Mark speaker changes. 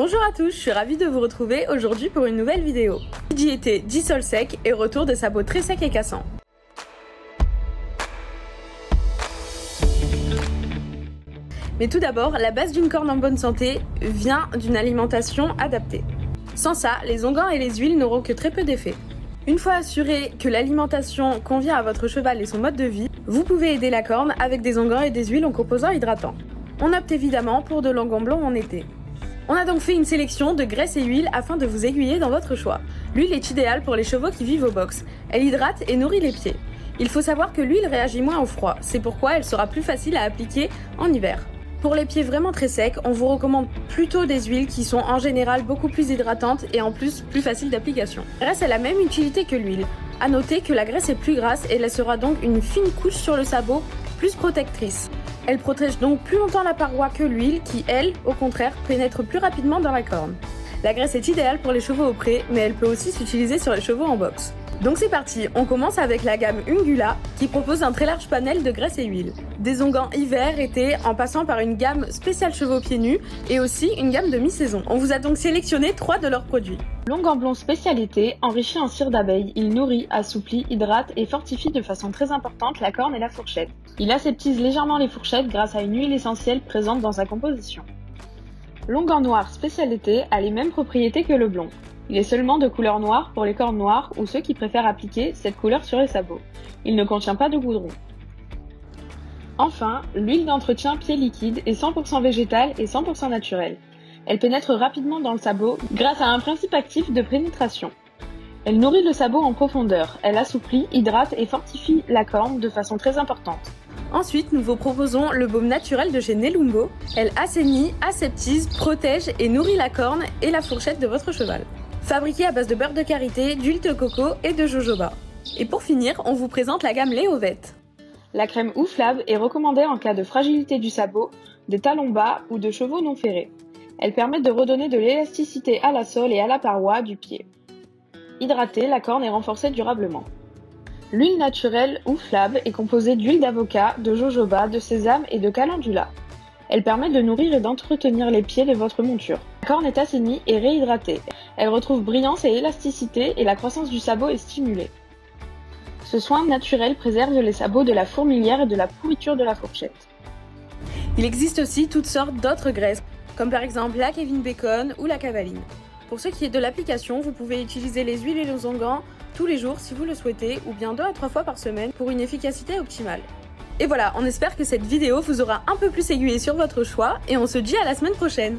Speaker 1: Bonjour à tous, je suis ravie de vous retrouver aujourd'hui pour une nouvelle vidéo. Qui dit été dit sol sec et retour de sabots très secs et cassants. Mais tout d'abord, la base d'une corne en bonne santé vient d'une alimentation adaptée. Sans ça, les onguents et les huiles n'auront que très peu d'effet. Une fois assuré que l'alimentation convient à votre cheval et son mode de vie, vous pouvez aider la corne avec des onguents et des huiles en composants hydratants. On opte évidemment pour de l'onguent blanc en été. On a donc fait une sélection de graisses et huiles afin de vous aiguiller dans votre choix. L'huile est idéale pour les chevaux qui vivent au box. Elle hydrate et nourrit les pieds. Il faut savoir que l'huile réagit moins au froid, c'est pourquoi elle sera plus facile à appliquer en hiver. Pour les pieds vraiment très secs, on vous recommande plutôt des huiles qui sont en général beaucoup plus hydratantes et en plus faciles d'application. La graisse a la même utilité que l'huile. A noter que la graisse est plus grasse et laissera donc une fine couche sur le sabot, plus protectrice. Elle protège donc plus longtemps la paroi que l'huile qui, elle, au contraire, pénètre plus rapidement dans la corne. La graisse est idéale pour les chevaux au pré, mais elle peut aussi s'utiliser sur les chevaux en box. Donc c'est parti, on commence avec la gamme Ungula qui propose un très large panel de graisses et huiles. Des onguents hiver, été, en passant par une gamme spéciale chevaux pieds nus et aussi une gamme de mi-saison. On vous a donc sélectionné 3 de leurs produits. L'onguent blond spécialité, enrichi en cire d'abeille, il nourrit, assouplit, hydrate et fortifie de façon très importante la corne et la fourchette. Il aseptise légèrement les fourchettes grâce à une huile essentielle présente dans sa composition. L'onguent noir spécialité a les mêmes propriétés que le blond. Il est seulement de couleur noire pour les cornes noires ou ceux qui préfèrent appliquer cette couleur sur les sabots. Il ne contient pas de goudron. Enfin, l'huile d'entretien pied liquide est 100% végétale et 100% naturelle. Elle pénètre rapidement dans le sabot grâce à un principe actif de pénétration. Elle nourrit le sabot en profondeur, elle assouplit, hydrate et fortifie la corne de façon très importante. Ensuite, nous vous proposons le baume naturel de chez Nelumbo. Elle assainit, aseptise, protège et nourrit la corne et la fourchette de votre cheval. Fabriquée à base de beurre de karité, d'huile de coco et de jojoba. Et pour finir, on vous présente la gamme Léovette. La crème Ouflab est recommandée en cas de fragilité du sabot, des talons bas ou de chevaux non ferrés. Elle permet de redonner de l'élasticité à la sole et à la paroi du pied. Hydratée, la corne est renforcée durablement. L'huile naturelle Ouflab est composée d'huile d'avocat, de jojoba, de sésame et de calendula. Elle permet de nourrir et d'entretenir les pieds de votre monture. La corne est assainie et réhydratée. Elle retrouve brillance et élasticité et la croissance du sabot est stimulée. Ce soin naturel préserve les sabots de la fourmilière et de la pourriture de la fourchette. Il existe aussi toutes sortes d'autres graisses, comme par exemple la Kevin Bacon ou la Cavaline. Pour ce qui est de l'application, vous pouvez utiliser les huiles et les onguents tous les jours si vous le souhaitez, ou bien 2 à 3 fois par semaine pour une efficacité optimale. Et voilà, on espère que cette vidéo vous aura un peu plus aiguillé sur votre choix et on se dit à la semaine prochaine.